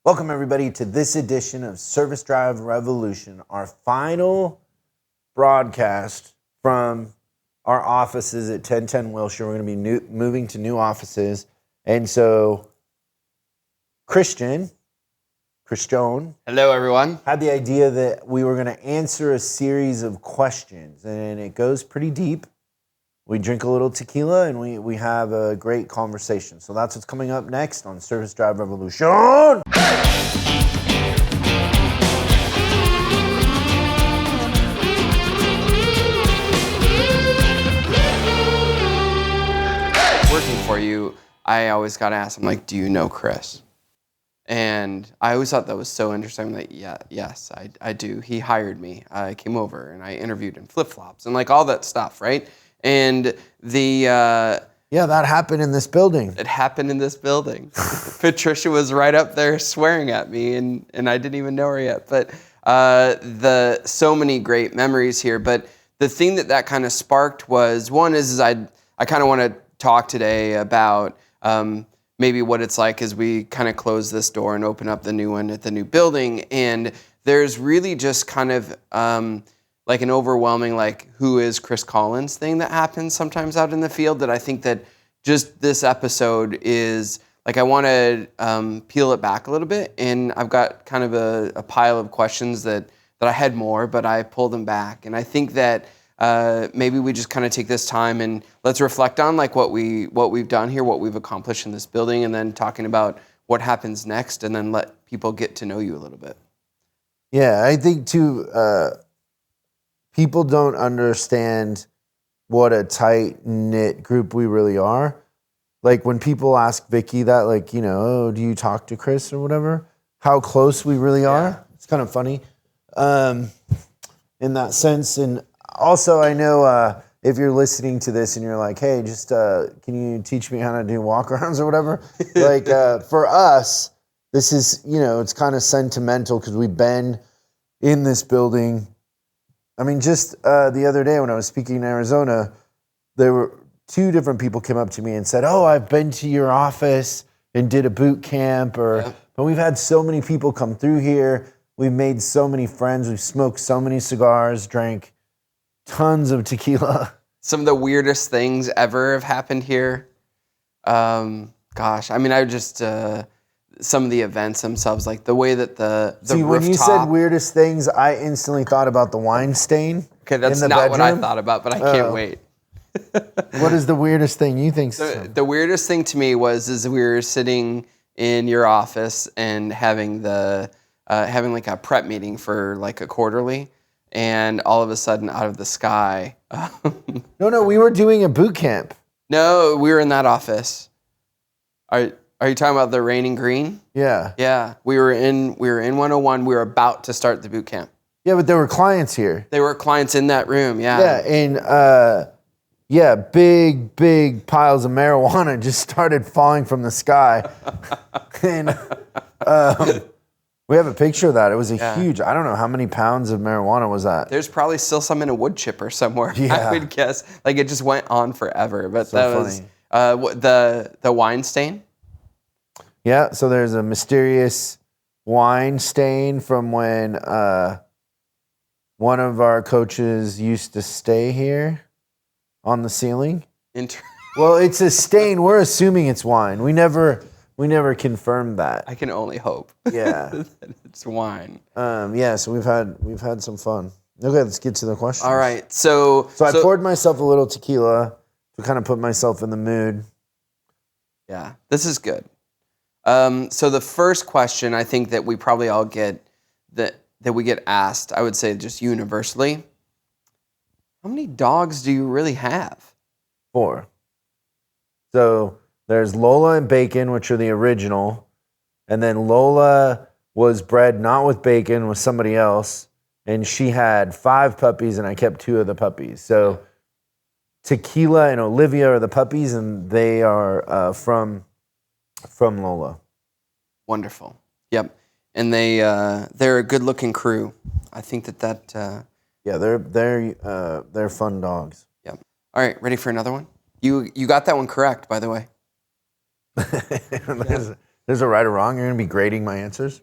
Welcome, everybody, to this edition of Service Drive Revolution, our final broadcast from our offices at 1010 Wilshire. We're going to be moving to new offices. And so Christian, hello, everyone, had the idea that we were going to answer a series of questions, and it goes pretty deep. We drink a little tequila, and we have a great conversation. So that's what's coming up next on Service Drive Revolution. Working for you, I always got asked, I'm like, do you know Chris? And I always thought that was so interesting. I'm like, yes, I do. He hired me. I came over and I interviewed in flip-flops and like all that stuff, right? And that happened in this building. It happened in this building. Patricia was right up there swearing at me, and I didn't even know her yet. But so many great memories here. But the thing that kind of sparked was, one is I kind of want to talk today about maybe what it's like as we kind of close this door and open up the new one at the new building. And there's really just kind of like an overwhelming, like, who is Chris Collins thing that happens sometimes out in the field, that I think that just this episode is, like, I want to peel it back a little bit. And I've got kind of a pile of questions that I had more, but I pulled them back. And I think that maybe we just kind of take this time and let's reflect on like what we've done here, what we've accomplished in this building, and then talking about what happens next, and then let people get to know you a little bit. Yeah, I think too, people don't understand what a tight-knit group we really are. Like when people ask Vicky that, like, you know, oh, do you talk to Chris or whatever? How close we really are. Yeah. It's kind of funny in that sense. And also, I know if you're listening to this and you're like, hey, just can you teach me how to do walk-arounds or whatever? Like for us, this is, you know, it's kind of sentimental because we've been in this building. I mean, just the other day when I was speaking in Arizona, there were two different people came up to me and said, oh, I've been to your office and did a boot camp. But we've had so many people come through here. We've made so many friends. We've smoked so many cigars, drank tons of tequila. Some of the weirdest things ever have happened here. Gosh, I mean, I just... some of the events themselves, like the way that the See, rooftop... when you said weirdest things, I instantly thought about the wine stain. Okay, that's in the not bedroom. What I thought about, but I can't wait. What is the weirdest thing you think? The weirdest thing to me was we were sitting in your office and having having like a prep meeting for like a quarterly, and all of a sudden, out of the sky... No, we were doing a boot camp. No, we were in that office. Are you talking about the Raining Green? Yeah. Yeah. We were in 101. We were about to start the boot camp. Yeah, but there were clients here. There were clients in that room, Yeah, and big piles of marijuana just started falling from the sky. And we have a picture of that. It was a huge, I don't know how many pounds of marijuana was that. There's probably still some in a wood chipper somewhere. Yeah. I would guess. Like it just went on forever. But so that funny. Was the wine stain. Yeah, so there's a mysterious wine stain from when one of our coaches used to stay here on the ceiling. Well, it's a stain. We're assuming it's wine. We never confirmed that. I can only hope. Yeah. That it's wine. So we've had some fun. Okay, let's get to the questions. All right. So I poured myself a little tequila to kind of put myself in the mood. Yeah, this is good. So the first question I think that we probably all get that we get asked, I would say just universally, how many dogs do you really have? 4. So there's Lola and Bacon, which are the original. And then Lola was bred not with Bacon, with somebody else. And she had 5 puppies, and I kept 2 of the puppies. So Tequila and Olivia are the puppies, and they are from Lola. Wonderful. Yep. And they're a good-looking crew. I think that yeah, they're fun dogs. Yep. All right, ready for another one? You got that one correct, by the way. There's a right or wrong. You're going to be grading my answers?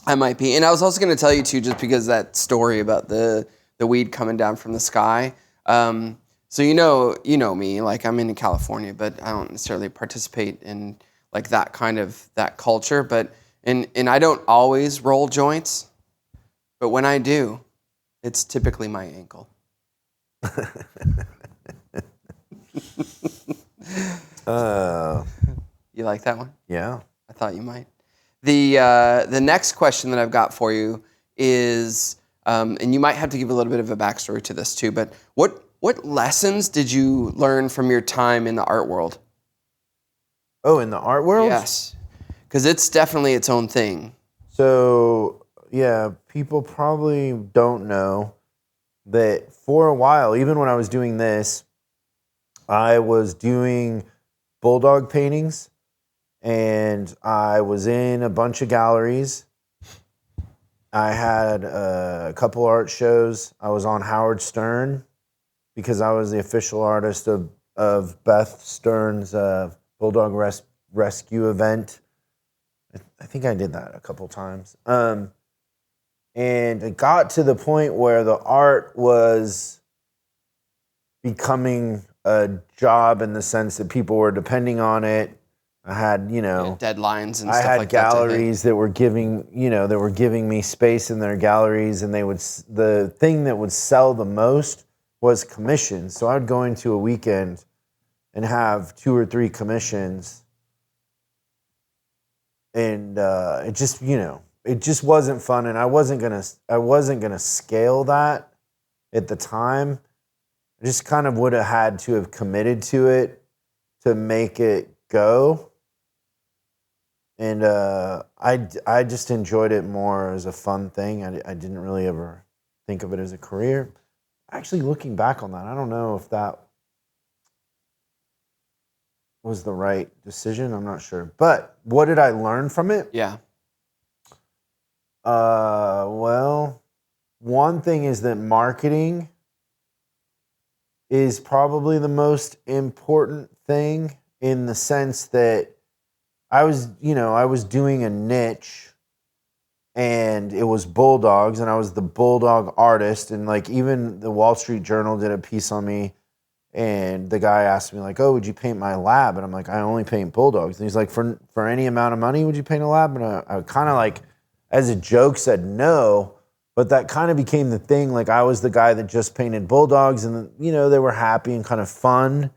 I might be. And I was also going to tell you, too, just because that story about the weed coming down from the sky. So you know me, like I'm in California, but I don't necessarily participate in like that kind of that culture. But and I don't always roll joints, but when I do, it's typically my ankle. You like that one? Yeah. I thought you might. The next question that I've got for you is, and you might have to give a little bit of a backstory to this too, but what lessons did you learn from your time in the art world? Oh, in the art world? Yes, because it's definitely its own thing. So, yeah, people probably don't know that for a while, even when I was doing this, I was doing bulldog paintings, and I was in a bunch of galleries. I had a couple art shows. I was on Howard Stern because I was the official artist of Beth Stern's bulldog rescue event. I think I did that a couple times. And it got to the point where the art was becoming a job in the sense that people were depending on it. I had, deadlines and I stuff had like galleries that were giving me space in their galleries, and the thing that would sell the most was commissions. So I'd go into a weekend and have 2 or 3 commissions, and it just wasn't fun, and I wasn't gonna scale that at the time. I just kind of would have had to have committed to it to make it go. And I just enjoyed it more as a fun thing. I didn't really ever think of it as a career. Actually, looking back on that, I don't know if that was the right decision. I'm not sure. But what did I learn from it? Yeah. Well, one thing is that marketing is probably the most important thing, in the sense that I was doing a niche, and it was bulldogs, and I was the bulldog artist, and like even the Wall Street Journal did a piece on me, and the guy asked me like, "Oh, would you paint my lab?" And I'm like, "I only paint bulldogs." And he's like, "For any amount of money, would you paint a lab?" And I kind of like, as a joke, said no, but that kind of became the thing. Like I was the guy that just painted bulldogs, and they were happy and kind of fun.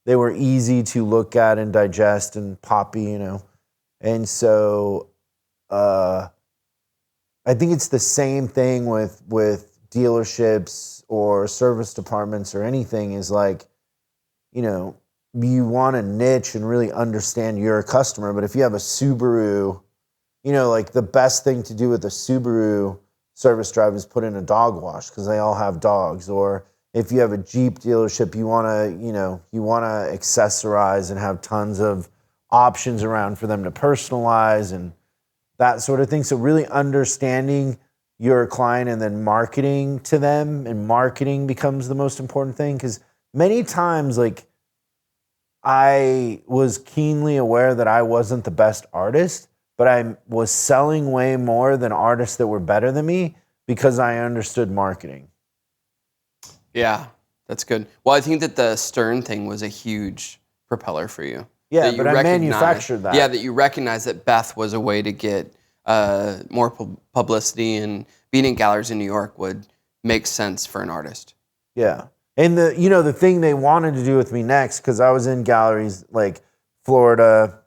They were easy to look at and digest and poppy, And so I think it's the same thing with dealerships or service departments or anything, is like, you want a niche and really understand your customer. But if you have a Subaru, like the best thing to do with a Subaru service drive is put in a dog wash, because they all have dogs. Or if you have a Jeep dealership, you want to accessorize and have tons of options around for them to personalize and that sort of thing. So really understanding your client and then marketing to them, and marketing becomes the most important thing, because many times, like, I was keenly aware that I wasn't the best artist, but I was selling way more than artists that were better than me because I understood marketing. Yeah, that's good. Well, I think that the Stern thing was a huge propeller for you. Yeah, but I manufactured that. Yeah, that you recognized that Beth was a way to get more publicity, and being in galleries in New York would make sense for an artist. Yeah. And the thing they wanted to do with me next, because I was in galleries like Florida,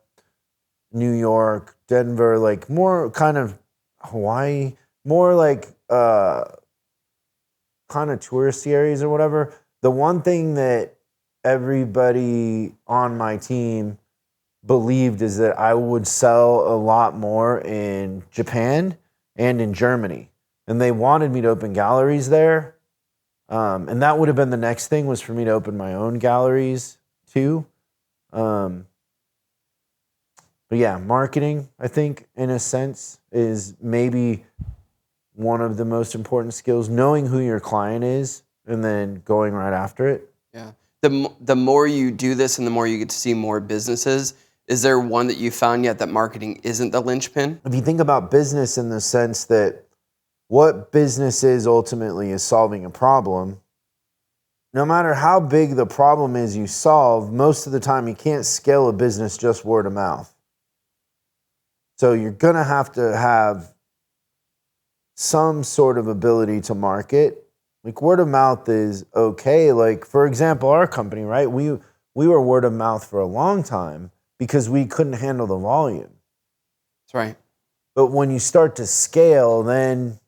New York, Denver, like more kind of Hawaii, more like kind of touristy areas or whatever. The one thing that everybody on my team believed is that I would sell a lot more in Japan and in Germany. And they wanted me to open galleries there. And that would have been the next thing, was for me to open my own galleries too. But yeah, marketing, I think, in a sense, is maybe one of the most important skills. Knowing who your client is and then going right after it. Yeah. The more you do this and the more you get to see more businesses, Is there one that you found yet that marketing isn't the linchpin? If you think about business in the sense that what business is ultimately is solving a problem, no matter how big the problem is you solve, most of the time you can't scale a business just word of mouth. So you're going to have some sort of ability to market. Like word of mouth is okay. Like for example, our company, right? We were word of mouth for a long time because we couldn't handle the volume. That's right. But when you start to scale, then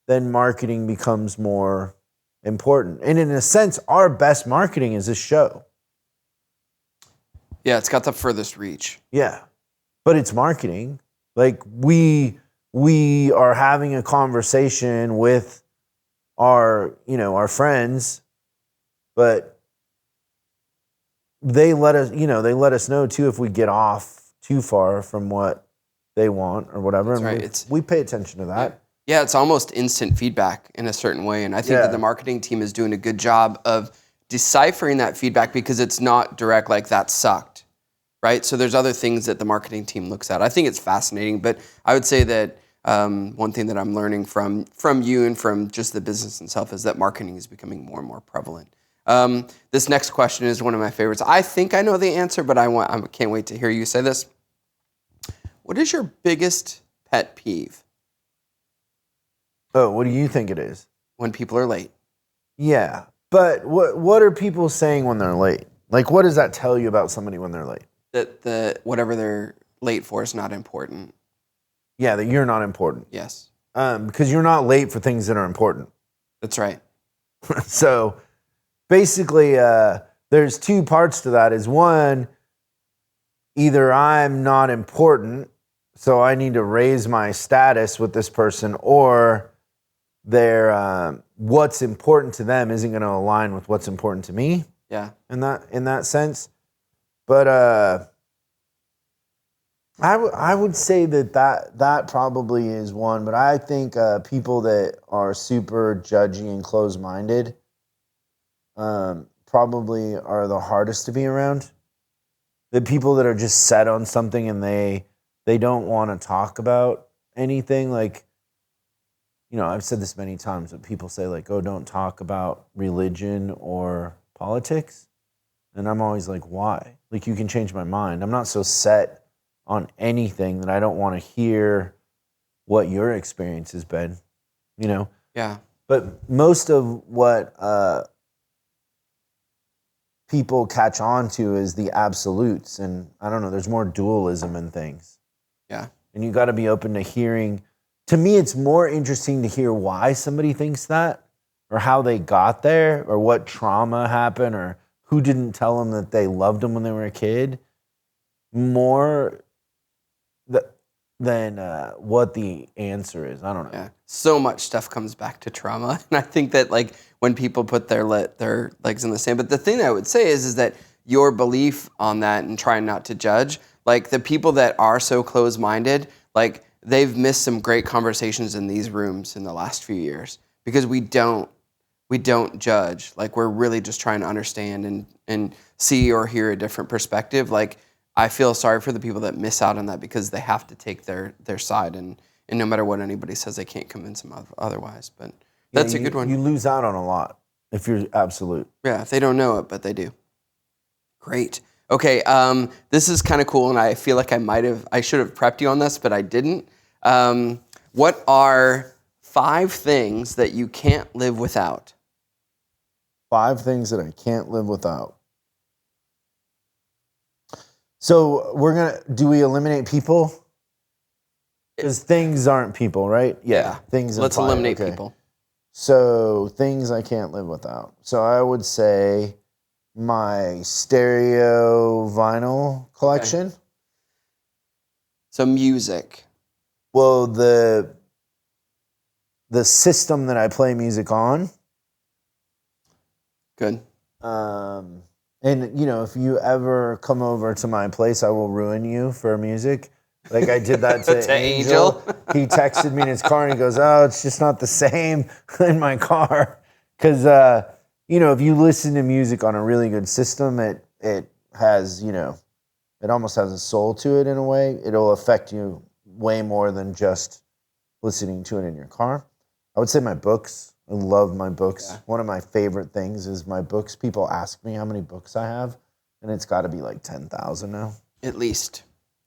marketing becomes more important. And in a sense, our best marketing is this show. Yeah, it's got the furthest reach. Yeah. But it's marketing. Like we are having a conversation with our friends, but they let us know too if we get off too far from what they want or whatever. That's and right. we pay attention to that. Yeah, it's almost instant feedback in a certain way. And I think that the marketing team is doing a good job of deciphering that feedback because it's not direct like that sucked, right? So there's other things that the marketing team looks at. I think it's fascinating, but I would say that one thing that I'm learning from you and from just the business itself is that marketing is becoming more and more prevalent. This next question is one of my favorites. I think I know the answer, but I can't wait to hear you say this. What is your biggest pet peeve? Oh, what do you think it is? When people are late. Yeah. But what are people saying when they're late? Like, what does that tell you about somebody when they're late? That whatever they're late for is not important. Yeah, that you're not important. Yes. Because you're not late for things that are important. That's right. So basically, there's two parts to that. Is one, either I'm not important, so I need to raise my status with this person, or what's important to them isn't going to align with what's important to me. Yeah. In that sense. But I would say that probably is one. But I think people that are super judgy and closed-minded probably are the hardest to be around. The people that are just set on something and they don't want to talk about anything. Like, I've said this many times, but people say like, oh, don't talk about religion or politics. And I'm always like, why? Like, you can change my mind. I'm not so set on anything that I don't want to hear what your experience has been, Yeah. But most of what people catch on to is the absolutes. And I don't know, there's more dualism in things. Yeah. And you got to be open to hearing. To me, it's more interesting to hear why somebody thinks that, or how they got there, or what trauma happened, or who didn't tell them that they loved them when they were a kid, more than what the answer is. I don't know. Yeah. So much stuff comes back to trauma. And I think that like when people put their legs in the sand, but the thing I would say is that your belief on that and trying not to judge, like the people that are so closed-minded, like they've missed some great conversations in these rooms in the last few years because we don't judge. Like we're really just trying to understand and see or hear a different perspective. Like I feel sorry for the people that miss out on that because they have to take their side and no matter what anybody says, they can't convince them otherwise. But that's a good one. You lose out on a lot if you're absolute. Yeah, if they don't know it, but they do. Great. Okay, this is kind of cool, and I feel like I should have prepped you on this, but I didn't. What are 5 things that you can't live without? 5 things that I can't live without. So do we eliminate people? Because things aren't people, right? Yeah. Things. Let's eliminate people. So things I can't live without. So I would say my stereo vinyl collection. Okay. So music. Well, the system that I play music on. Good. And if you ever come over to my place, I will ruin you for music. Like I did that to Angel. He texted me in his car and he goes, "Oh, it's just not the same in my car." Because if you listen to music on a really good system, it has It almost has a soul to it in a way. It'll affect you way more than just listening to it in your car. I would say my books. I love my books. Yeah. One of my favorite things is my books. People ask me how many books I have, and it's got to be like 10,000 now. At least.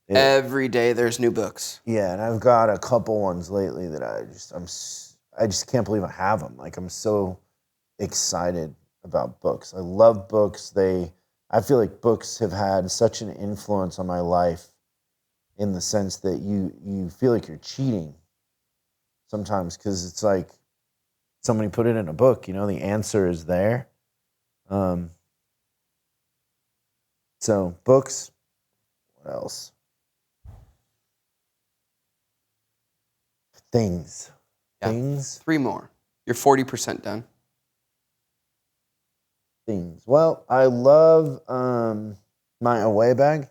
Yeah. Every day there's new books. Yeah, and I've got a couple ones lately that I just can't believe I have them. Like, I'm so excited about books. I love books. I feel like books have had such an influence on my life in the sense that you feel like you're cheating sometimes because it's like somebody put it in a book, you know, the answer is there. So books, what else? Things. Yeah. Things. 3 more. You're 40% done. Things. Well, I love my away bag.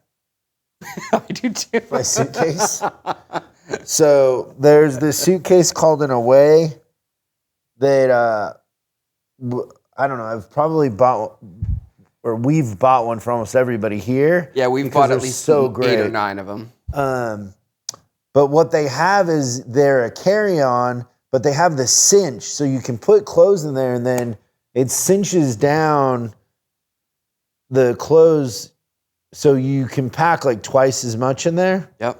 I do too. My suitcase. So there's this suitcase called an Away that I don't know. I've probably bought, or we've bought one for almost everybody here. Yeah, we've bought at least so 8 great. or 9 of them. But what they have is they're a carry-on, but they have the cinch, so you can put clothes in there, and then it cinches down the clothes, so you can pack like twice as much in there. Yep.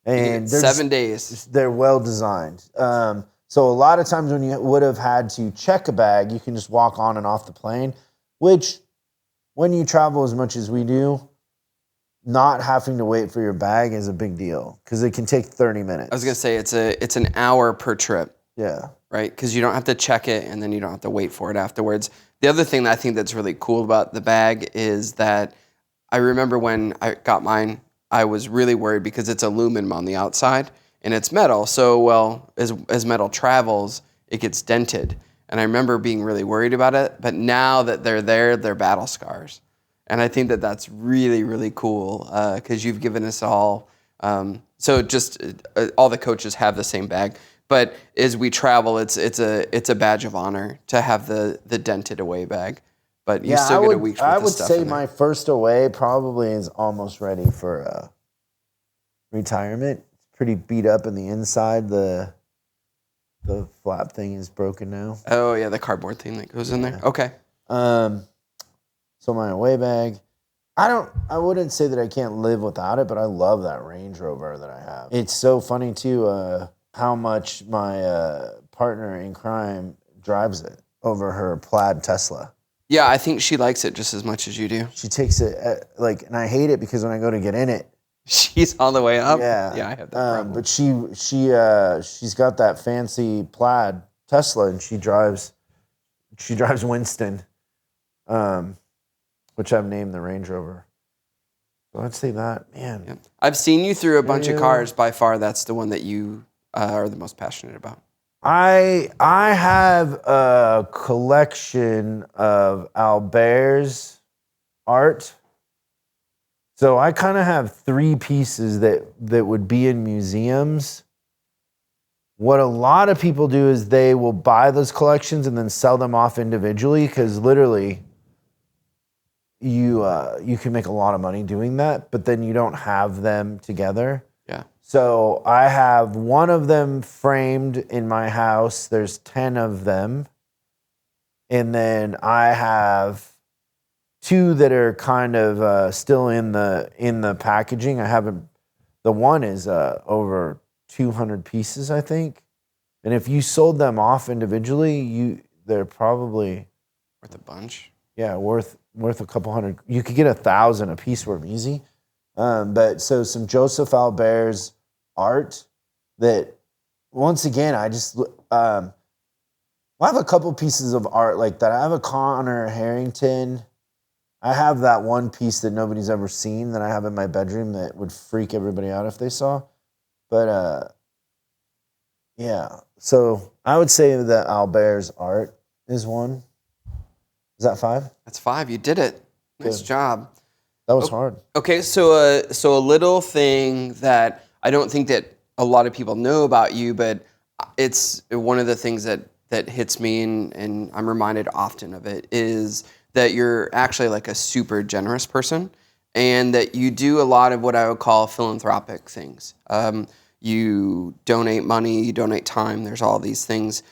And 7 days. They're well designed. So a lot of times when you would have had to check a bag, you can just walk on and off the plane, which when you travel as much as we do, not having to wait for your bag is a big deal because it can take 30 minutes. I was going to say it's an hour per trip. Yeah. Right? Because you don't have to check it and then you don't have to wait for it afterwards. The other thing that I think that's really cool about the bag is that I remember when I got mine, I was really worried because it's aluminum on the outside and it's metal. So, well, as metal travels, it gets dented. And I remember being really worried about it. But now that they're there, they're battle scars. And I think that that's really, really cool because you've given us all. So just all the coaches have the same bag. But as we travel, it's a badge of honor to have the dented away bag. But you still get a week's worth I of would stuff say in there. my first away probably is almost ready for retirement. It's pretty beat up in the inside. The flap thing is broken now. Oh yeah, the cardboard thing that goes in there. Okay. So my away bag, I wouldn't say that I can't live without it, but I love that Range Rover that I have. It's so funny too how much my partner in crime drives it over her plaid Tesla. Yeah, I think she likes it just as much as you do. She takes it and I hate it because when I go to get in it, she's all the way up. Yeah, I have that problem. But she's got that fancy plaid Tesla, and she drives Winston, which I've named the Range Rover. So I'd say that, man. Yeah. I've seen you through a bunch of cars. By far, that's the one that you are the most passionate about. I have a collection of Albert's art. So I kind of have 3 pieces that would be in museums. What a lot of people do is they will buy those collections and then sell them off individually because literally you can make a lot of money doing that, but then you don't have them together. Yeah. So I have one of them framed in my house. There's 10 of them. And then I have 2 that are kind of still in the packaging. The one is over 200 pieces, I think. And if you sold them off individually, they're probably worth a bunch. Yeah, worth a couple hundred. You could get 1,000 a piece for them easy. But so some Joseph Albert's art that, once again, I just I have a couple pieces of art like that. I have a Connor Harrington. I have that one piece that nobody's ever seen that I have in my bedroom that would freak everybody out if they saw. But yeah. So I would say that Albert's art is one. Is that 5? That's 5. You did it. Nice job. That was hard. Okay, so a little thing that I don't think that a lot of people know about you, but it's one of the things that hits me, and I'm reminded often of it, is that you're actually like a super generous person. and that you do a lot of what I would call philanthropic things. You donate money, you donate time. There's all these things.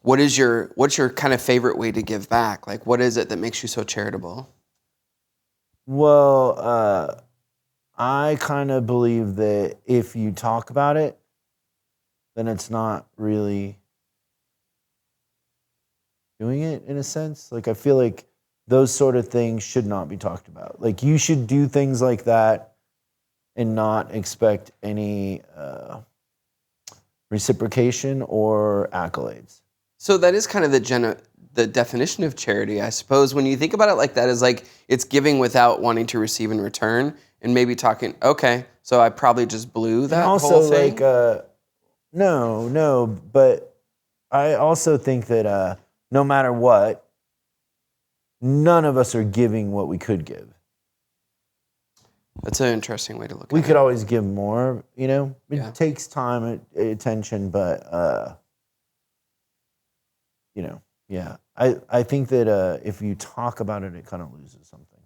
What's your kind of favorite way to give back? Like, what is it that makes you so charitable? Well, I kind of believe that if you talk about it, then it's not really doing it in a sense. Like, I feel like those sort of things should not be talked about. Like, you should do things like that and not expect any reciprocation or accolades. So that is kind of the definition of charity, I suppose. When you think about it like that, is like it's giving without wanting to receive in return, and maybe talking, okay, so I probably just blew that also, whole thing. Like, no, but I also think that no matter what, none of us are giving what we could give. That's an interesting way to look at it. We could always give more, It Yeah. takes time, attention, but, yeah. I think that if you talk about it, it kind of loses something.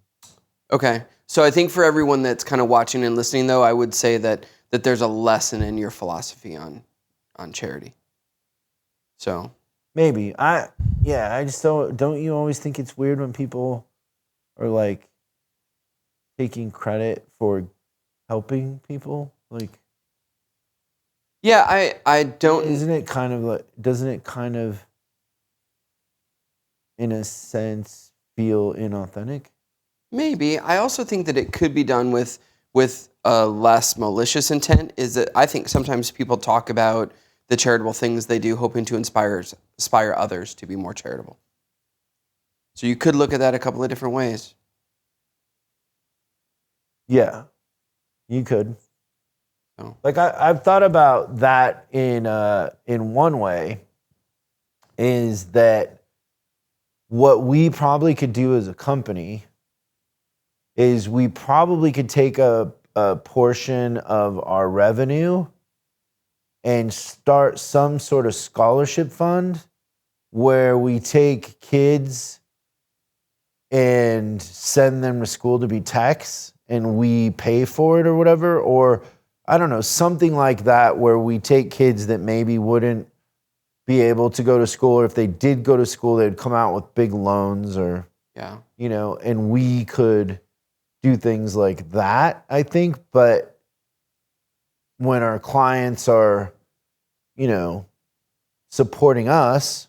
Okay. So I think for everyone that's kind of watching and listening, though, I would say that there's a lesson in your philosophy on charity. So maybe. I just don't you always think it's weird when people are like taking credit for helping people? Like, yeah, I don't. Doesn't it kind of in a sense feel inauthentic? Maybe. I also think that it could be done with a less malicious intent. Is that I think sometimes people talk about the charitable things they do, hoping to inspire others to be more charitable. So you could look at that a couple of different ways. Yeah, you could. Oh. Like I've thought about that in one way, is that what we probably could do as a company is we probably could take a portion of our revenue and start some sort of scholarship fund where we take kids and send them to school to be techs and we pay for it or whatever, or I don't know, something like that where we take kids that maybe wouldn't be able to go to school, or if they did go to school, they'd come out with big loans, or, Yeah. And we could do things like that, I think. But when our clients are, supporting us,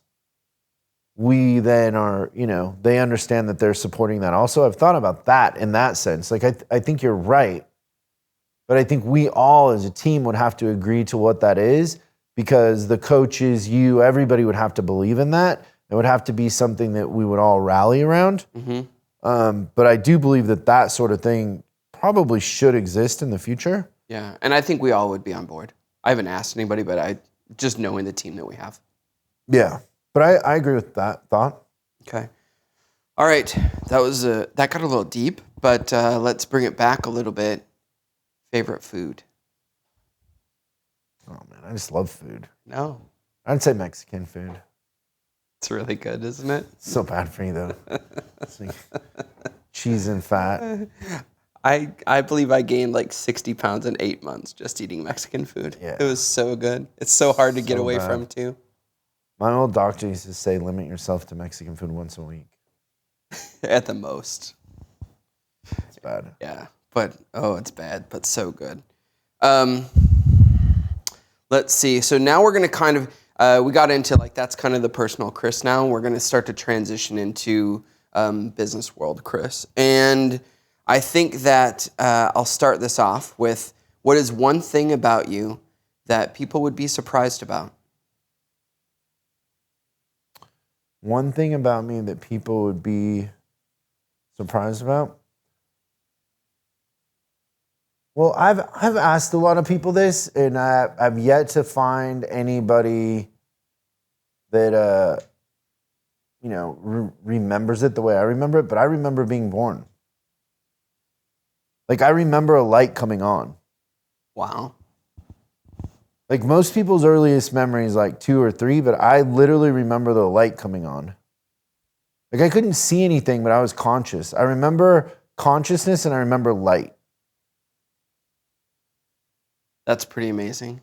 we then are, they understand that they're supporting that also. I've thought about that in that sense. Like, I think you're right. But I think we all as a team would have to agree to what that is, because the coaches, everybody would have to believe in that. It would have to be something that we would all rally around. Mm-hmm. But I do believe that sort of thing probably should exist in the future. Yeah, and I think we all would be on board. I haven't asked anybody, but I just knowing the team that we have. Yeah, but I agree with that thought. Okay. All right, that got a little deep, but let's bring it back a little bit. Favorite food? Oh man, I just love food. No. I'd say Mexican food. It's really good, isn't it? It's so bad for you though. It's like cheese and fat. I believe I gained like 60 pounds in 8 months just eating Mexican food. Yeah. It was so good. It's so hard to get away from too. My old doctor used to say, limit yourself to Mexican food once a week. At the most. It's bad. Yeah, but it's bad, but so good. Let's see. So now we're going to kind of, we got into like, that's kind of the personal Chris now. We're going to start to transition into business world Chris. And I think that I'll start this off with, what is one thing about you that people would be surprised about? One thing about me that people would be surprised about? Well, I've asked a lot of people this, and I've yet to find anybody that remembers it the way I remember it. But I remember being born. Like, I remember a light coming on. Wow. Like, most people's earliest memory is like 2 or 3, but I literally remember the light coming on. Like, I couldn't see anything, but I was conscious. I remember consciousness and I remember light. That's pretty amazing.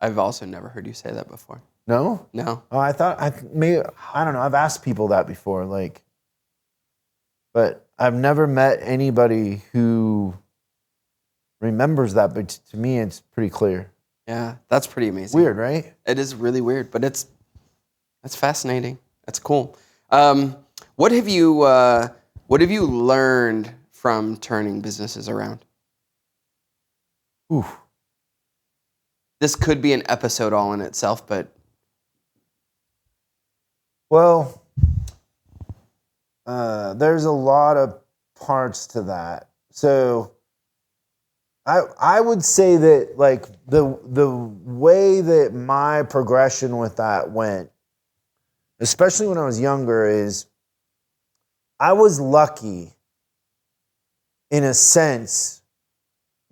I've also never heard you say that before. No? No. Oh, I thought I don't know. I've asked people that before, like, but I've never met anybody who remembers that. But to me, it's pretty clear. Yeah, that's pretty amazing. Weird, right? It is really weird, but that's fascinating. That's cool. What have you learned from turning businesses around? Ooh. This could be an episode all in itself, but well, there's a lot of parts to that. So I would say that like the way that my progression with that went, especially when I was younger, is I was lucky in a sense.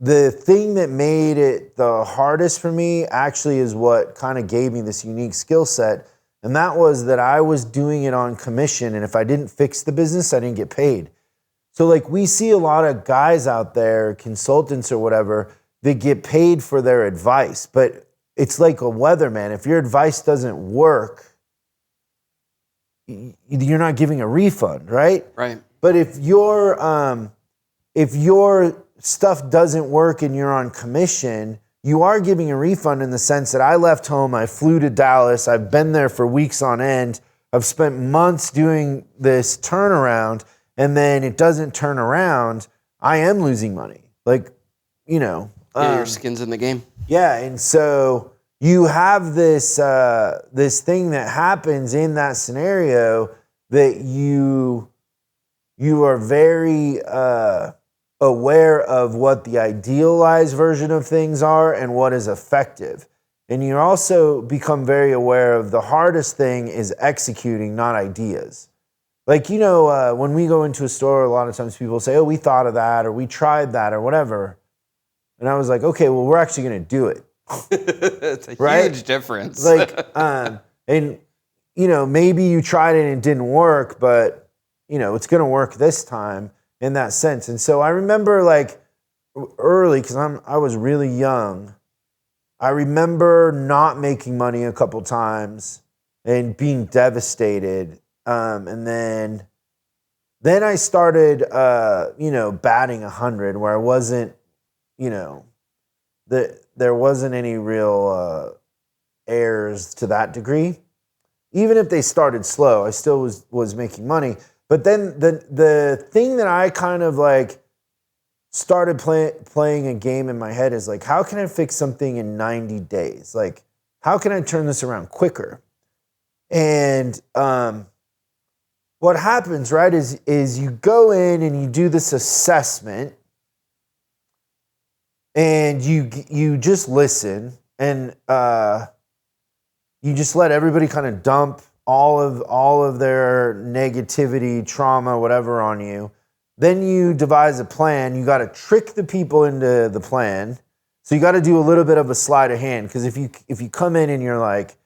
The thing that made it the hardest for me actually is what kind of gave me this unique skill set. And that was that I was doing it on commission. And if I didn't fix the business, I didn't get paid. So like we see a lot of guys out there, consultants or whatever, that get paid for their advice. But it's like a weatherman. If your advice doesn't work, you're not giving a refund, right? Right. But if your stuff doesn't work and you're on commission, you are giving a refund in the sense that I left home, I flew to Dallas, I've been there for weeks on end, I've spent months doing this turnaround, and then it doesn't turn around, I am losing money. Like, you know. Yeah, your skin's in the game. Yeah, and so you have this thing that happens in that scenario that you are very aware of what the idealized version of things are and what is effective. And you also become very aware of the hardest thing is executing, not ideas. Like, you know, when we go into a store, a lot of times people say, oh, we thought of that, or we tried that, or whatever. And I was like, okay, well, we're actually going to do it. It's a right? huge difference. Like, and, you know, maybe you tried it and it didn't work, but, you know, it's going to work this time. In that sense. And so I remember like early, because I was really young, I remember not making money a couple times and being devastated. And then I started, you know, batting 100 where I wasn't, you know, there wasn't any real errors to that degree. Even if they started slow, I still was making money. But then the thing that I kind of like started playing a game in my head is like, how can I fix something in 90 days? Like, how can I turn this around quicker? And what happens, right, is you go in and you do this assessment and you just listen and you just let everybody kind of dump all of their negativity, trauma, whatever on you. Then you devise a plan. You got to trick the people into the plan. So you got to do a little bit of a sleight of hand, because if you come in and you're like,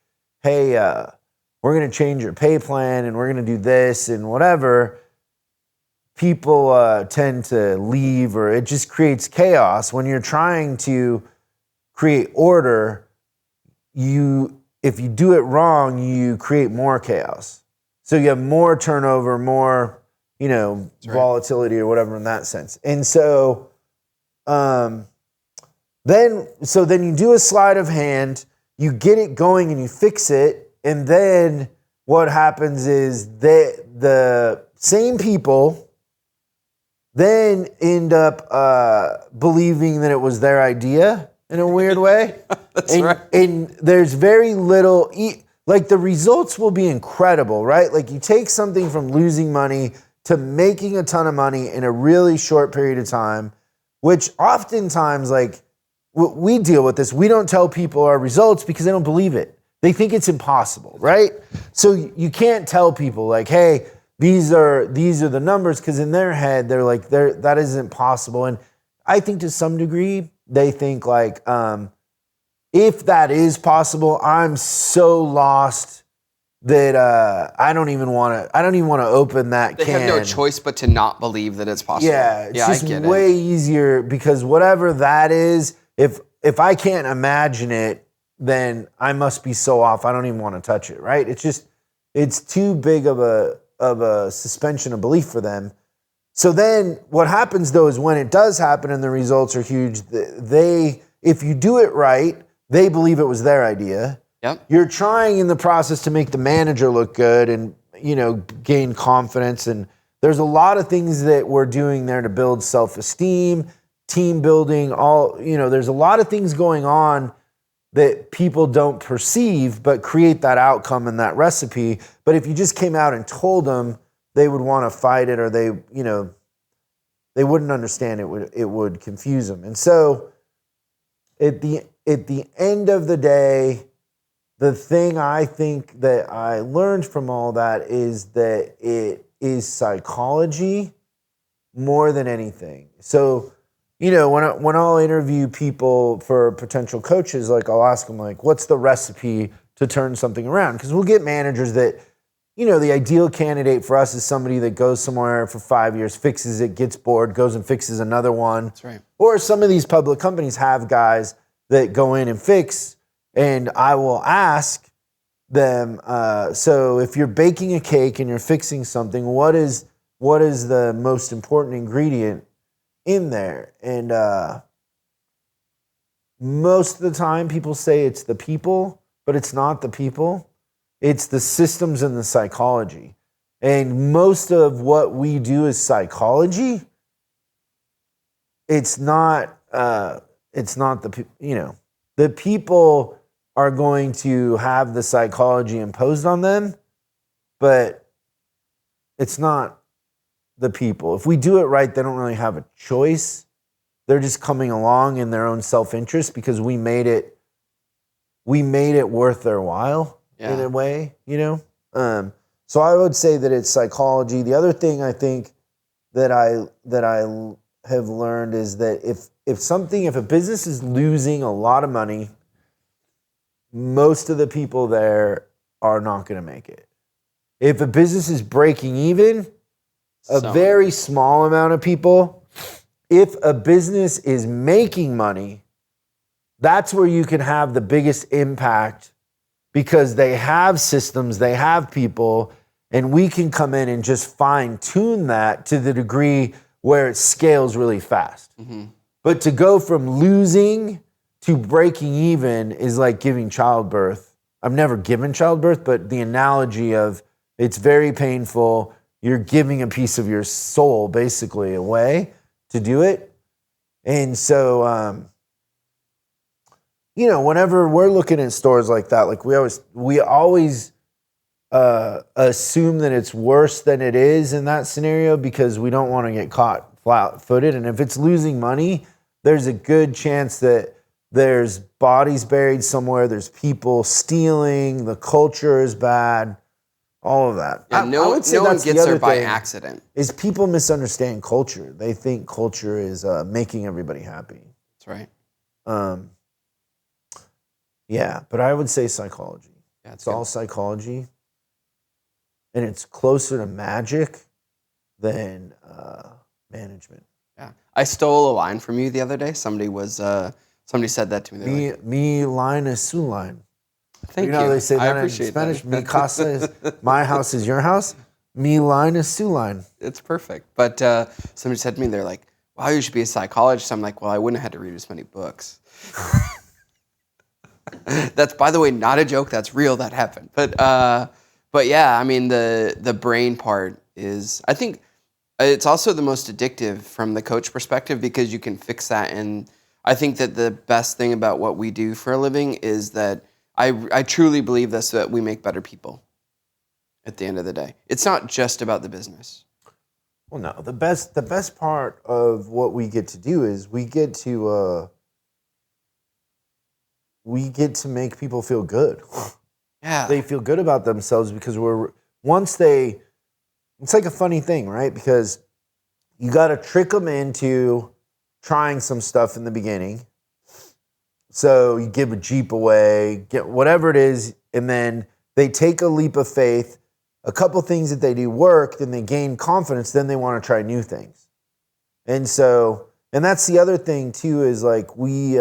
hey, we're going to change your pay plan and we're going to do this and whatever, people tend to leave, or it just creates chaos. When you're trying to create order, if you do it wrong, you create more chaos. So you have more turnover, more, you know, volatility or whatever in that sense. And so then you do a sleight of hand, you get it going and you fix it. And then what happens is that the same people then end up believing that it was their idea in a weird way. That's right. And there's very little, like the results will be incredible, right? Like you take something from losing money to making a ton of money in a really short period of time, which oftentimes, like we deal with this, we don't tell people our results because they don't believe it. They think it's impossible, right? So you can't tell people like, hey, these are the numbers, because in their head, they're like, that isn't possible. And I think to some degree, they think like, if that is possible, I'm so lost that I don't even want to open that They can. have no choice but to not believe that it's possible. Yeah, it's just I get way easier because whatever that is, if I can't imagine it, then I must be so off. I don't even want to touch it, right? It's too big of a suspension of belief for them. So then what happens though is when it does happen and the results are huge, if you do it right, they believe it was their idea. Yep. You're trying in the process to make the manager look good and, gain confidence. And there's a lot of things that we're doing there to build self-esteem, team building, there's a lot of things going on that people don't perceive, but create that outcome and that recipe. But if you just came out and told them, they would want to fight it, or they wouldn't understand it. It would confuse them. And so at the end of the day, the thing I think that I learned from all that is that it is psychology more than anything. So, when I'll interview people for potential coaches, like I'll ask them like, what's the recipe to turn something around? Because we'll get managers that, the ideal candidate for us is somebody that goes somewhere for 5 years, fixes it, gets bored, goes and fixes another one. That's right. Or some of these public companies have guys that go in and fix, and I will ask them, so if you're baking a cake and you're fixing something, what is the most important ingredient in there? And most of the time people say it's the people, but it's not the people. It's the systems and the psychology. And most of what we do is psychology. It's not the people are going to have the psychology imposed on them, but it's not the people. If we do it right, they don't really have a choice. They're just coming along in their own self-interest because we made it worth their while in a way, So I would say that it's psychology. The other thing I think that I have learned is that if a business is losing a lot of money, most of the people there are not going to make it. If a business is breaking even, a very small amount of people. If a business is making money, that's where you can have the biggest impact because they have systems, they have people, and we can come in and just fine tune that to the degree where it scales really fast. Mm-hmm. But to go from losing to breaking even is like giving childbirth. I've never given childbirth, but the analogy of it's very painful. You're giving a piece of your soul basically away to do it. And so, whenever we're looking at stores like that, like we always assume that it's worse than it is in that scenario because we don't want to get caught flat-footed. And if it's losing money, there's a good chance that there's bodies buried somewhere, there's people stealing, the culture is bad, all of that. Yeah, no one gets there by accident. Is people misunderstand culture. They think culture is making everybody happy. That's right. Yeah, but I would say psychology. Yeah, it's all psychology. And it's closer to magic than management. Yeah. I stole a line from you the other day. Somebody said that to me. Mi lioness, su line. Thank you. They say that in Spanish. That. Mi casa is my house is your house. Mi line is su line. It's perfect. But somebody said to me, they're like, wow, you should be a psychologist. I'm like, well, I wouldn't have had to read as many books. That's, by the way, not a joke. That's real. That happened. But yeah, I mean, the brain part is, I think it's also the most addictive from the coach perspective because you can fix that. And I think that the best thing about what we do for a living is that I truly believe this, that we make better people at the end of the day. It's not just about the business. Well, no, the best part of what we get to do is we get to make people feel good. Yeah. They feel good about themselves because it's like a funny thing, right? Because you got to trick them into trying some stuff in the beginning. So you give a Jeep away, get whatever it is, and then they take a leap of faith, a couple things that they do work, then they gain confidence, then they want to try new things. And so, and that's the other thing too, is like we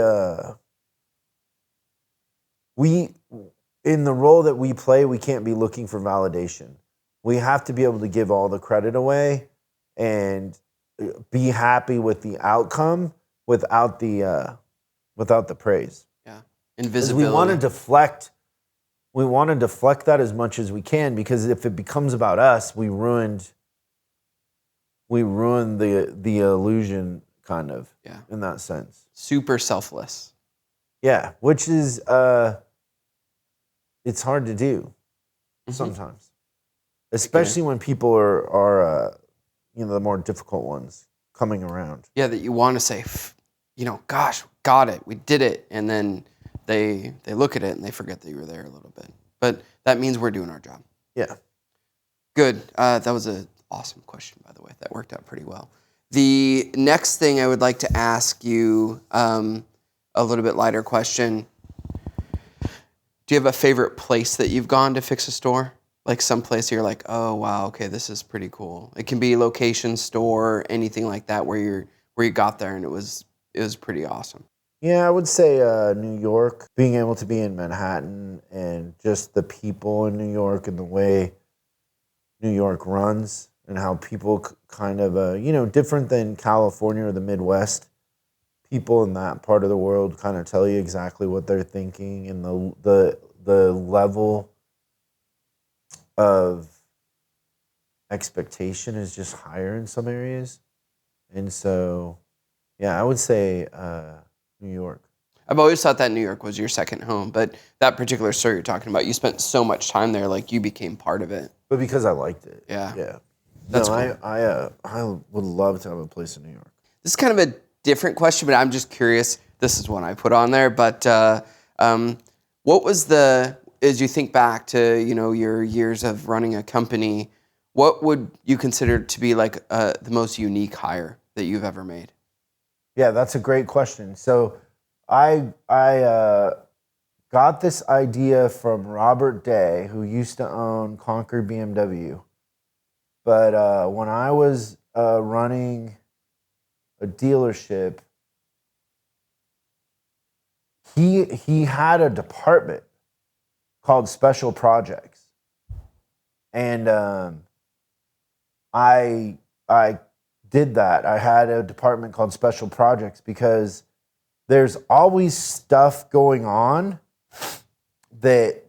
in the role that we play, we can't be looking for validation. We have to be able to give all the credit away and be happy with the outcome without the praise. Yeah. Invisibility. We want to deflect that as much as we can, because if it becomes about us, we ruin the illusion, kind of. Yeah. In that sense. Super selfless. Yeah, which is it's hard to do sometimes, especially when people are the more difficult ones coming around. Yeah, that you want to say, gosh, got it, we did it, and then they look at it and they forget that you were there a little bit. But that means we're doing our job. Yeah. Good. That was an awesome question, by the way. That worked out pretty well. The next thing I would like to ask you, a little bit lighter question. Do you have a favorite place that you've gone to fix a store? Like some place you're like, oh wow, okay, this is pretty cool. It can be location, store, anything like that, where you got there and it was pretty awesome. Yeah, I would say New York. Being able to be in Manhattan and just the people in New York and the way New York runs and how people kind of, different than California or the Midwest. People in that part of the world kind of tell you exactly what they're thinking, and the level of expectation is just higher in some areas. And so, yeah, I would say New York. I've always thought that New York was your second home, but that particular store you're talking about, you spent so much time there, like you became part of it. But because I liked it. Yeah. Yeah. That's cool. I would love to have a place in New York. This is kind of a different question, but I'm just curious. This is one I put on there, but what was as you think back to, your years of running a company, what would you consider to be like the most unique hire that you've ever made? Yeah, that's a great question. So I got this idea from Robert Day, who used to own Concord BMW. But when I was running a dealership, he had a department called Special Projects, and I did that. I had a department called Special Projects because there's always stuff going on that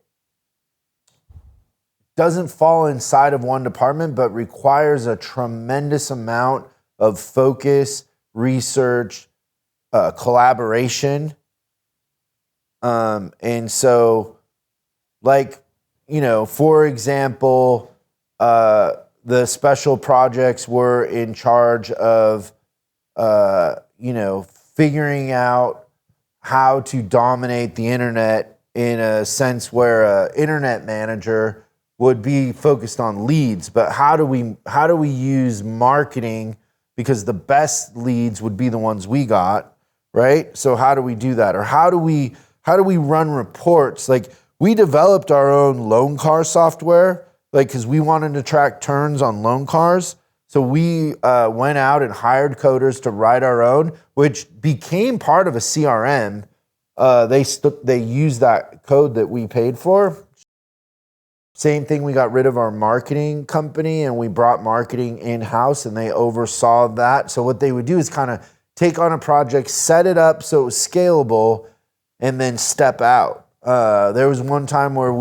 doesn't fall inside of one department, but requires a tremendous amount of focus, research, collaboration. And so, for example, the special projects were in charge of, figuring out how to dominate the internet in a sense where an internet manager would be focused on leads, but how do we use marketing, because the best leads would be the ones we got, right? So how do we do that? Or how do we run reports? Like, we developed our own loan car software, because we wanted to track turns on loan cars. So we went out and hired coders to write our own, which became part of a CRM. They used that code that we paid for. Same thing, we got rid of our marketing company and we brought marketing in-house, and they oversaw that. So what they would do is kind of take on a project, set it up so it was scalable, and then step out. There was one time where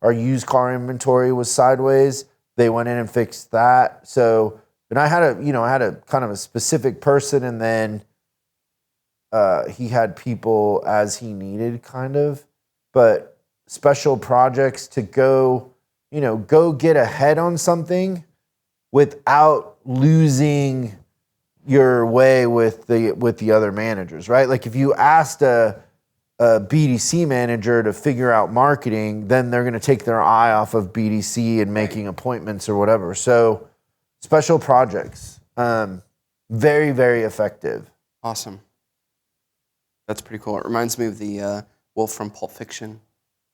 our used car inventory was sideways. They went in and fixed that. So, and I had a kind of a specific person, and then he had people as he needed, kind of. But special projects to go get ahead on something without losing your way with the other managers, right? Like, if you asked a BDC manager to figure out marketing, then they're going to take their eye off of BDC and making appointments or whatever. So special projects, very, very effective. Awesome. That's pretty cool. It reminds me of the wolf from Pulp Fiction.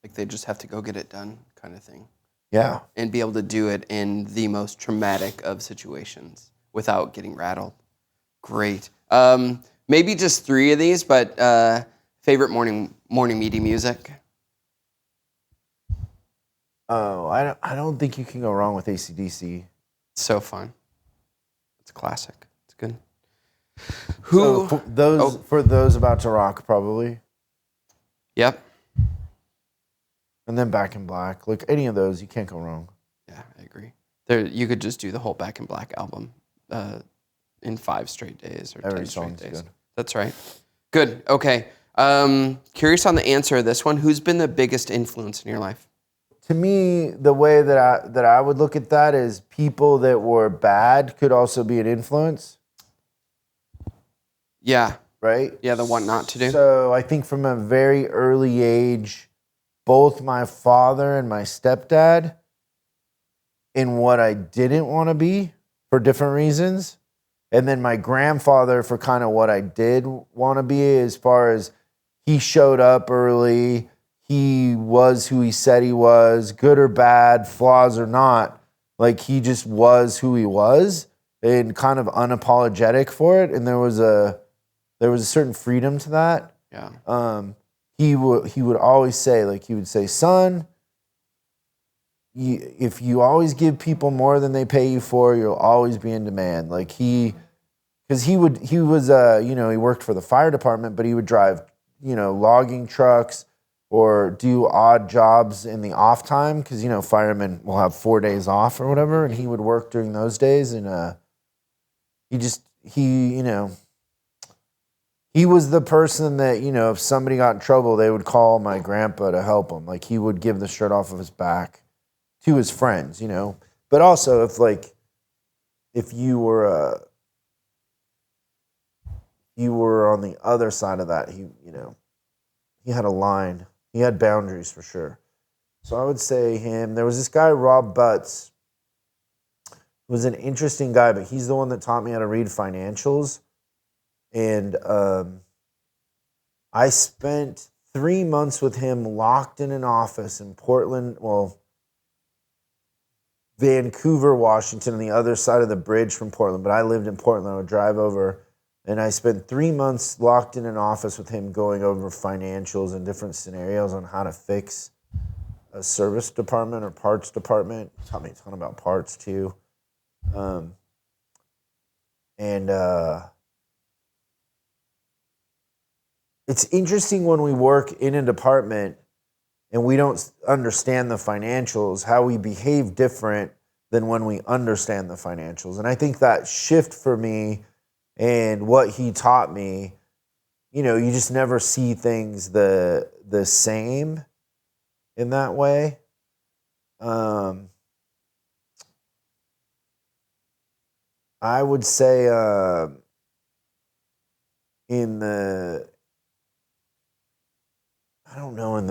Like they just have to go get it done kind of thing. Yeah. And be able to do it in the most traumatic of situations without getting rattled. Great. Maybe just 3 of these, but favorite morning meeting music? Oh, I don't think you can go wrong with AC/DC. So fun. It's a classic. It's good. So Who? for those about to rock, probably. Yep. And then Back in Black. Like any of those, you can't go wrong. Yeah, I agree. There, you could just do the whole Back in Black album in 5 straight days or Every 10 straight song's days. good. That's right. Good. Okay. Curious on the answer of this one. Who's been the biggest influence in your life? To me, the way that I would look at that is people that were bad could also be an influence, Yeah. right? Yeah, the what not to do. So I think from a very early age, both my father and my stepdad in what I didn't want to be for different reasons. And then my grandfather for kind of what I did want to be, as far as he showed up early. He was who he said he was, good or bad, flaws or not. Like he just was who he was and kind of unapologetic for it. And there was a certain freedom to that. Yeah. He would always say, like he would say, son, if you always give people more than they pay you for, you'll always be in demand. Like because he was he worked for the fire department, but he would drive, logging trucks or do odd jobs in the off time because, firemen will have 4 days off or whatever. And he would work during those days. And he was the person that, if somebody got in trouble, they would call my grandpa to help him. Like he would give the shirt off of his back to his friends, But also if you were on the other side of that, he had a line. He had boundaries for sure. So I would say him. There was this guy, Rob Butts, who was an interesting guy, but he's the one that taught me how to read financials. And I spent 3 months with him locked in an office in Portland, Vancouver, Washington, on the other side of the bridge from Portland. But I lived in Portland. I would drive over. And I spent 3 months locked in an office with him going over financials and different scenarios on how to fix a service department or parts department. He taught me a ton about parts too. It's interesting when we work in a department and we don't understand the financials, how we behave different than when we understand the financials. And I think that shift for me and what he taught me, you just never see things the same in that way. I would say in the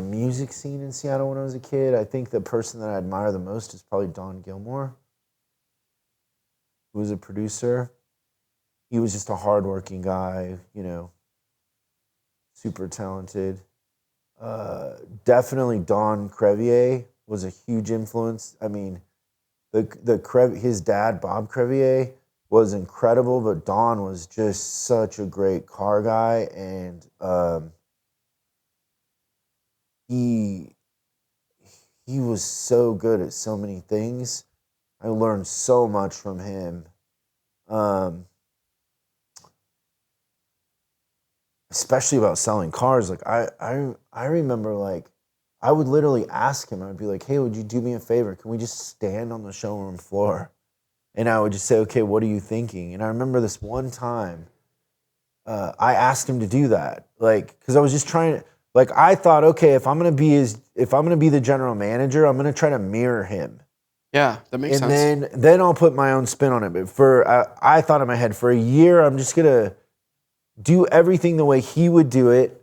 music scene in Seattle when I was a kid, I think the person that I admire the most is probably Don Gilmore, who was a producer. He was just a hardworking guy, super talented. Definitely Don Crevier was a huge influence. I mean, his dad, Bob Crevier, was incredible, but Don was just such a great car guy, and he was so good at so many things. I learned so much from him. Especially about selling cars. Like I remember, like I would literally ask him, I'd be like, hey, would you do me a favor? Can we just stand on the showroom floor? And I would just say, okay, what are you thinking? And I remember this one time, I asked him to do that. Like, cause I was just trying to, like, I thought, okay, if I'm going to be the general manager, I'm going to try to mirror him. Yeah, that makes sense. And then I'll put my own spin on it. But I thought in my head, for a year, I'm just going to do everything the way he would do it,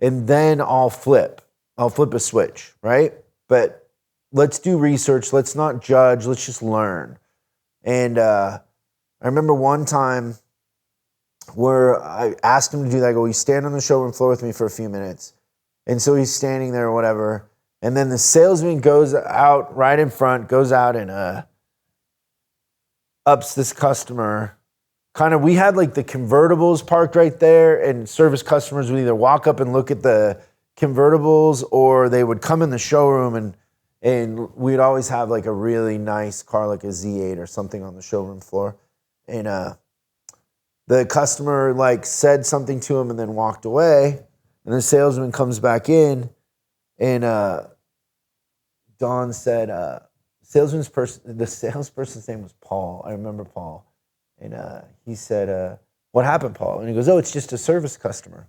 and then I'll flip a switch, right? But let's do research. Let's not judge. Let's just learn. And I remember one time where I asked him to do that. I go, will you stand on the showroom floor with me for a few minutes? And so he's standing there or whatever. And then the salesman goes out right in front, goes out and ups this customer. Kind of, we had like the convertibles parked right there, and service customers would either walk up and look at the convertibles, or they would come in the showroom and we'd always have like a really nice car, like a Z8 or something on the showroom floor. And the customer like said something to him and then walked away. And the salesman comes back in, and Don said, the salesperson's name was Paul. I remember Paul. And he said, what happened, Paul? And he goes, oh, it's just a service customer.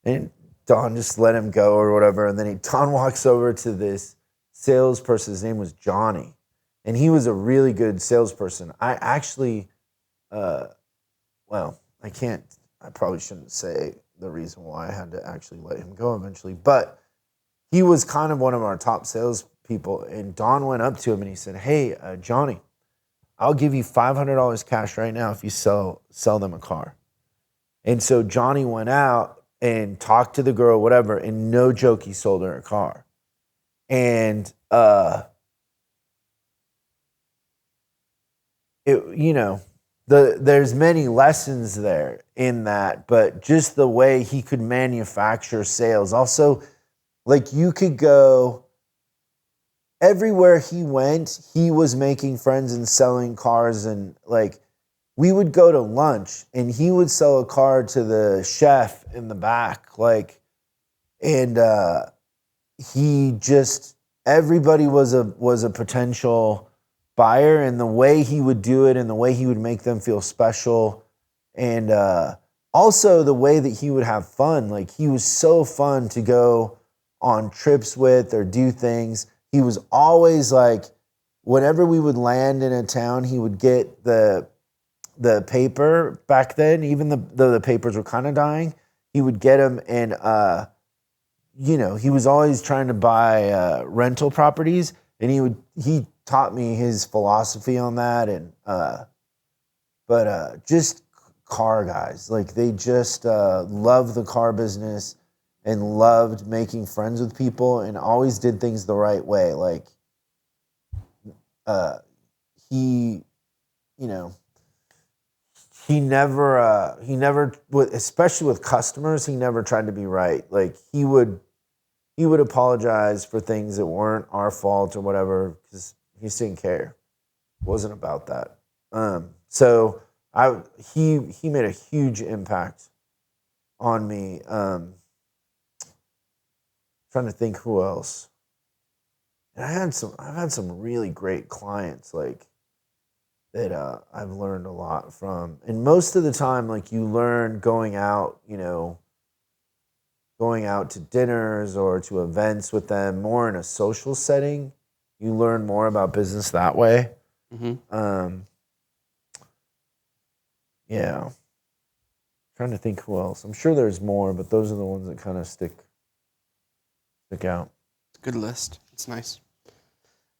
And Don just let him go or whatever. And then Don walks over to this salesperson. His name was Johnny. And he was a really good salesperson. I actually, I probably shouldn't say the reason why I had to actually let him go eventually. But he was kind of one of our top salespeople. And Don went up to him and he said, hey, Johnny, I'll give you $500 cash right now if you sell them a car. And so Johnny went out and talked to the girl, whatever, and no joke, he sold her a car. And there's many lessons there in that, but just the way he could manufacture sales. Also, like, you could go everywhere he went, he was making friends and selling cars. And like, we would go to lunch and he would sell a car to the chef in the back. Like, and everybody was a potential buyer, and the way he would do it and the way he would make them feel special. And also the way that he would have fun. Like, he was so fun to go on trips with or do things. He was always like, whenever we would land in a town, he would get the paper back then, even though the papers were kind of dying, he would get them. And, he was always trying to buy rental properties, and he taught me his philosophy on that. And, just car guys, like, they just loved the car business and loved making friends with people and always did things the right way. Like, he never, especially with customers, he never tried to be right. Like, he would apologize for things that weren't our fault or whatever, because he just didn't care. It wasn't about that. So he made a huge impact on me. Trying to think who else. And I've had some really great clients, like, that I've learned a lot from. And most of the time, like, you learn going out to dinners or to events with them, more in a social setting. You learn more about business that way. Mm-hmm. Yeah. Trying to think who else. I'm sure there's more, but those are the ones that kind of stick out. Good list. It's nice.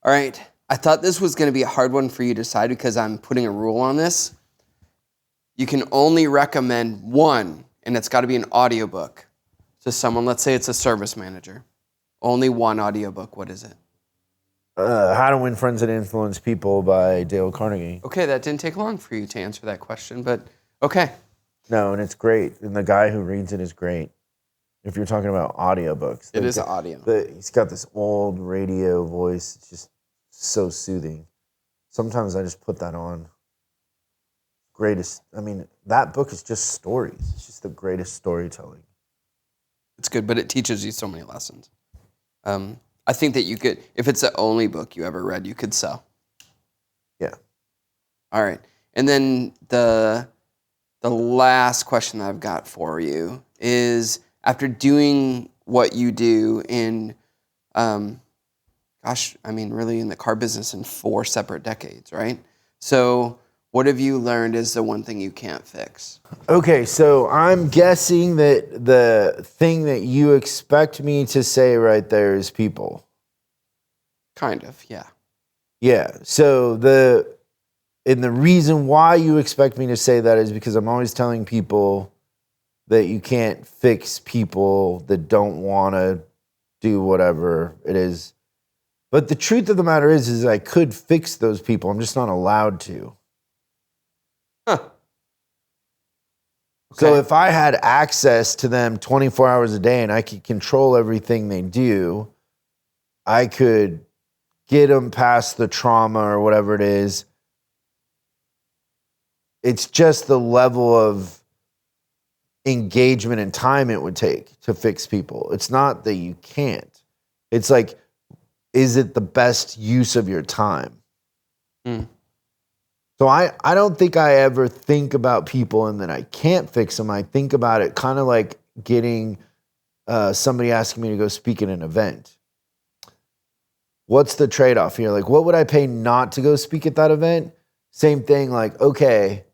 All right. I thought this was going to be a hard one for you to decide because I'm putting a rule on this. You can only recommend one, and it's got to be an audiobook to someone. Let's say it's a service manager. Only one audiobook. What is it? How to Win Friends and Influence People by Dale Carnegie. Okay, that didn't take long for you to answer that question, but okay. No, and it's great. And the guy who reads it is great. If you're talking about audiobooks. It is audio. He's got this old radio voice. It's just so soothing. Sometimes I just put that on. That book is just stories. It's just the greatest storytelling. It's good, but it teaches you so many lessons. I think that you could, if it's the only book you ever read, you could sell. Yeah. All right. And then the last question that I've got for you is, after doing what you do in, really in the car business in 4 separate decades, right? So what have you learned is the one thing you can't fix? Okay, so I'm guessing that the thing that you expect me to say right there is people. Kind of, yeah. Yeah, so the reason why you expect me to say that is because I'm always telling people that you can't fix people that don't want to do whatever it is. But the truth of the matter is I could fix those people. I'm just not allowed to. Huh. So Okay. if I had access to them 24 hours a day and I could control everything they do, I could get them past the trauma or whatever it is. It's just the level of engagement and time it would take to fix people. It's not that you can't. It's like, is it the best use of your time? Mm. So I don't think I ever think about people and that I can't fix them. I think about it kind of like getting somebody asking me to go speak at an event. What's the trade-off here? Like, what would I pay not to go speak at that event? Same thing, like, okay,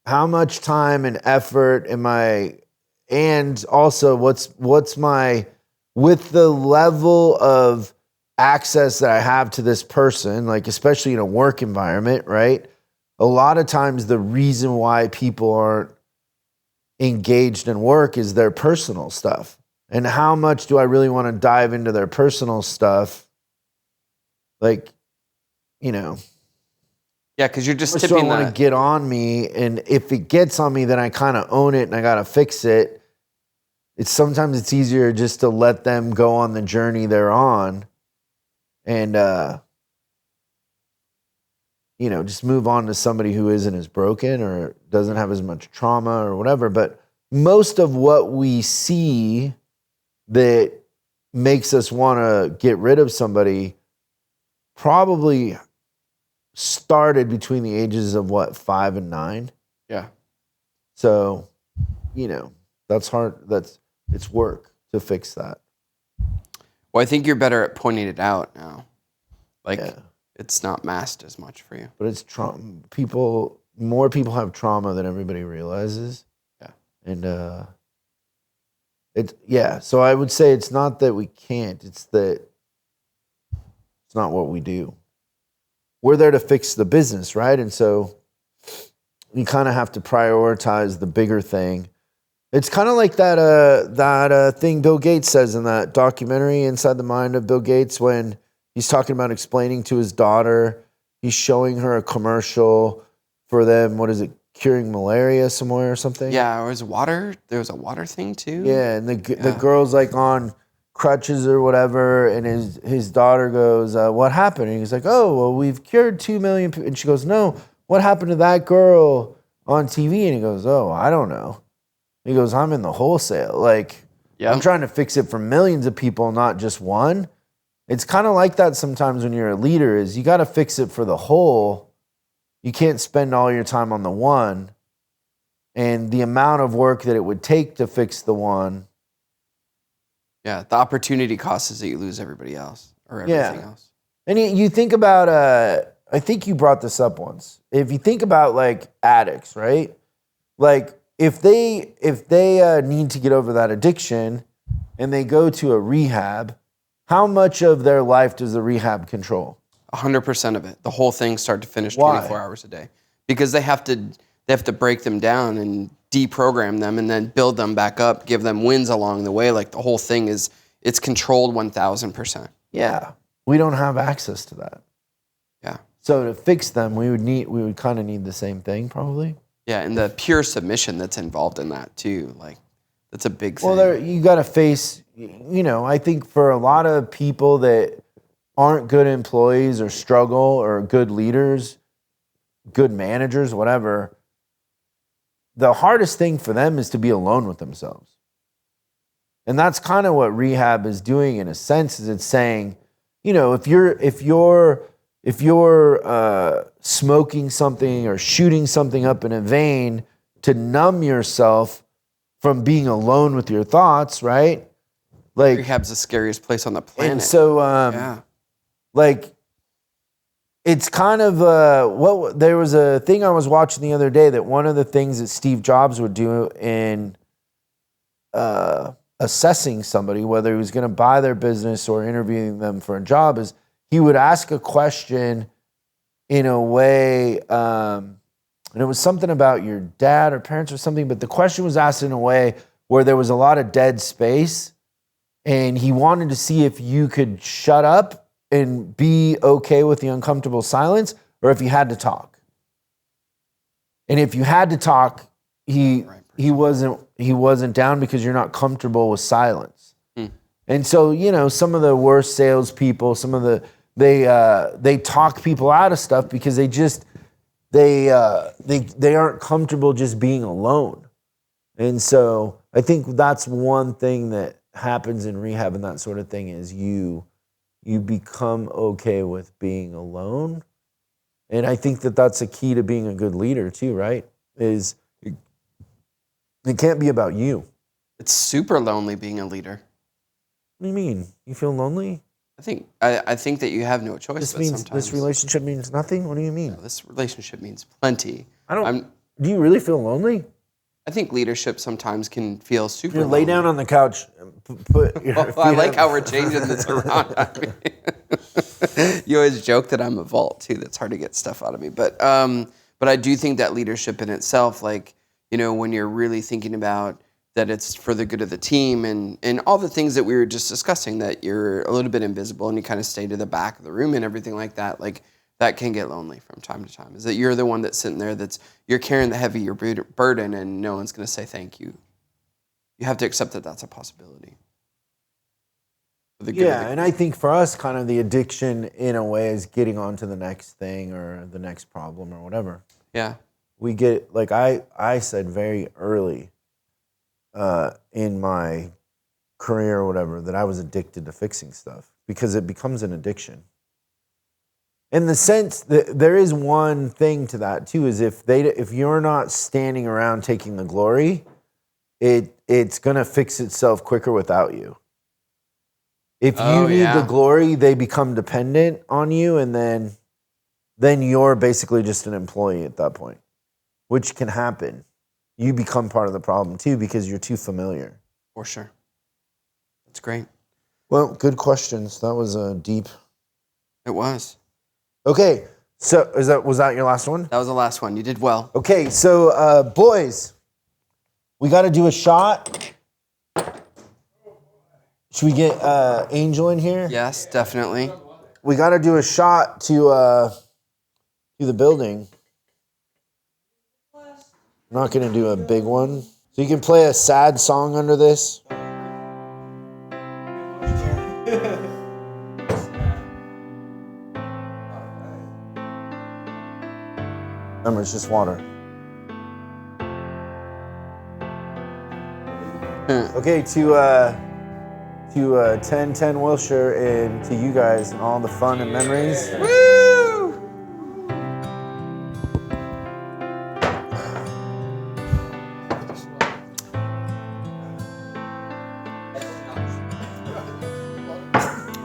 how much time and effort am I, and also what's my, with the level of access that I have to this person, like especially in a work environment, right? A lot of times the reason why people aren't engaged in work is their personal stuff. And how much do I really want to dive into their personal stuff? Like, you know, Yeah, because you're just so I tipping want to that. get on me, and if it gets on me, then I kind of own it and I got to fix it. Sometimes it's easier just to let them go on the journey they're on and, you know, just move on to somebody who isn't as broken or doesn't have as much trauma or whatever. But most of what we see that makes us want to get rid of somebody probably started between the ages of 5 and 9. Yeah. So, you know, that's hard. It's work to fix that. Well, I think you're better at pointing it out now. Like, Yeah. it's not masked as much for you. But it's trauma. More people have trauma than everybody realizes. Yeah. And so I would say it's not that we can't, it's that it's not what we do. We're there to fix the business, right? And so you kind of have to prioritize the bigger thing. It's kind of like that thing Bill Gates says in that documentary, Inside the Mind of Bill Gates, when he's talking about explaining to his daughter, he's showing her a commercial for them, what is it, curing malaria somewhere or something? Yeah, or there was a water thing too? Yeah, and the girl's like on crutches or whatever, and his daughter goes, what happened? And he's like, oh, well, we've cured 2 million people. And she goes, no, what happened to that girl on TV? And he goes, oh, I don't know. He goes, I'm in the wholesale. Like, Yeah. I'm trying to fix it for millions of people, not just one. It's kind of like that sometimes when you're a leader, is you got to fix it for the whole. You can't spend all your time on the one. And the amount of work that it would take to fix the one. Yeah, the opportunity cost is that you lose everybody else or everything else. And you think about, I think you brought this up once. If you think about like addicts, right? Like if they need to get over that addiction and they go to a rehab, how much of their life does the rehab control? 100% of it. The whole thing start to finish, Why? 24 hours a day. Because they have to break them down and deprogram them and then build them back up, give them wins along the way. Like the whole thing it's controlled 1000%. Yeah. We don't have access to that. Yeah. So to fix them, we would kind of need the same thing probably. Yeah, and the pure submission that's involved in that too. Like that's a big thing. Well, you got to face, you know, I think for a lot of people that aren't good employees or struggle or good leaders, good managers, whatever, the hardest thing for them is to be alone with themselves. And that's kind of what rehab is doing in a sense, is it's saying, you know, if you're smoking something or shooting something up in a vein to numb yourself from being alone with your thoughts, right? Like rehab's the scariest place on the planet. And so, yeah. like, it's kind of there was a thing I was watching the other day that one of the things that Steve Jobs would do in assessing somebody, whether he was going to buy their business or interviewing them for a job, is he would ask a question in a way, and it was something about your dad or parents or something, but the question was asked in a way where there was a lot of dead space. And he wanted to see if you could shut up and be okay with the uncomfortable silence, or if you had to talk. And if you had to talk, he wasn't down because you're not comfortable with silence. And so, you know, some of the worst salespeople, they talk people out of stuff because they aren't comfortable just being alone. And so I think that's one thing that happens in rehab and that sort of thing is you become okay with being alone. And I think that that's a key to being a good leader too, right? Is it can't be about you. It's super lonely being a leader. What do you mean? You feel lonely? I think that you have no choice. This relationship means nothing? What do you mean? No, this relationship means plenty. Do you really feel lonely? I think leadership sometimes can feel super lay down on the couch. Put your I like how we're changing this around. You always joke that I'm a vault too. That's hard to get stuff out of me. But I do think that leadership in itself, like, you know, when you're really thinking about that it's for the good of the team and all the things that we were just discussing, that you're a little bit invisible and you kind of stay to the back of the room and everything like that, like that can get lonely from time to time. Is that you're the one that's sitting there, you're carrying the heavier burden and no one's going to say thank you. You have to accept that that's a possibility. And I think for us, kind of the addiction in a way is getting on to the next thing or the next problem or whatever. Yeah. We get, like I said very early in my career or whatever, that I was addicted to fixing stuff because it becomes an addiction. In the sense that there is one thing to that too, is if you're not standing around taking the glory, it's gonna fix itself quicker without you. If you need the glory, they become dependent on you, and then you're basically just an employee at that point, which can happen. You become part of the problem too because you're too familiar. For sure. That's great. Well, good questions. That was deep. It was. Okay, so was that your last one? That was the last one. You did well. Okay, so boys, we got to do a shot. Should we get Angel in here? Yes, definitely. We got to do a shot to the building. I'm not going to do a big one. So you can play a sad song under this. Remember, it's just water. Okay, to 1010 Wilshire and to you guys and all the fun and memories. Woo!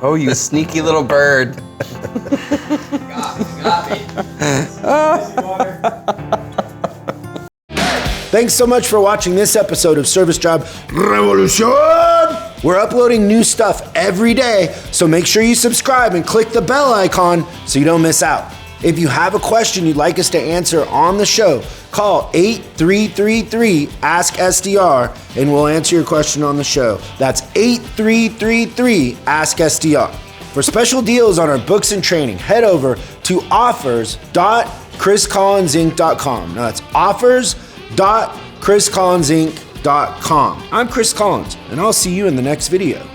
Oh, you sneaky little bird. Got me. Thanks so much for watching this episode of Service Job Revolution. We're uploading new stuff every day, so make sure you subscribe and click the bell icon so you don't miss out. If you have a question you'd like us to answer on the show, call 8333-ASK-SDR and we'll answer your question on the show. That's 8333-ASK-SDR. For special deals on our books and training, head over to offers.chriscollinsinc.com. Now that's offers.chriscollinsinc.com. I'm Chris Collins, and I'll see you in the next video.